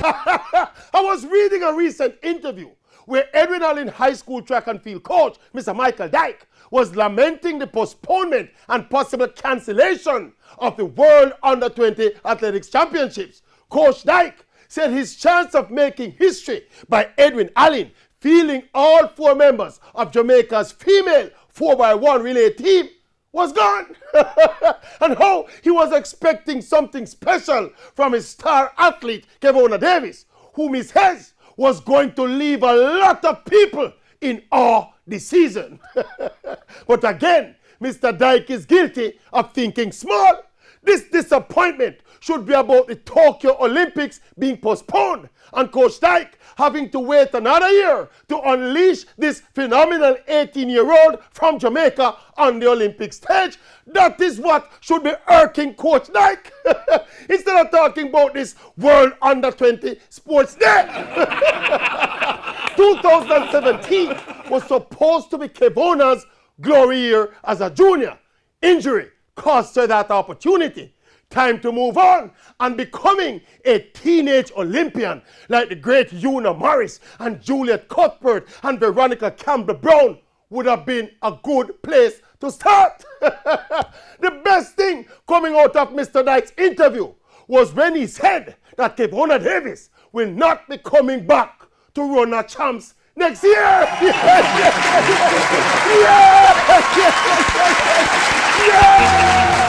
I was reading a recent interview where Edwin Allen High School track and field coach, Mr. Michael Dyke, was lamenting the postponement and possible cancellation of the World Under-20 Athletics Championships. Coach Dyke said his chance of making history by Edwin Allen fielding all 4 members of Jamaica's female 4x1 relay team was gone. And how he was expecting something special from his star athlete, Kevona Davis, whom he says was going to leave a lot of people in awe this season. But again, Mr. Dyke is guilty of thinking small. This disappointment should be about the Tokyo Olympics being postponed and Coach Dyke having to wait another year to unleash this phenomenal 18-year-old from Jamaica on the Olympic stage. That is what should be irking Coach Dyke. Instead of talking about this World Under-20 Sports Day. 2017 was supposed to be Kevona's glory year as a junior. Injury cost her that opportunity. Time to move on and becoming a teenage Olympian like the great Una Morris and Juliet Cuthbert and Veronica Campbell-Brown would have been a good place to start. The best thing coming out of Mr. Dyke's interview was when he said that Kevona Davis will not be coming back to run a champs next year. Yeah!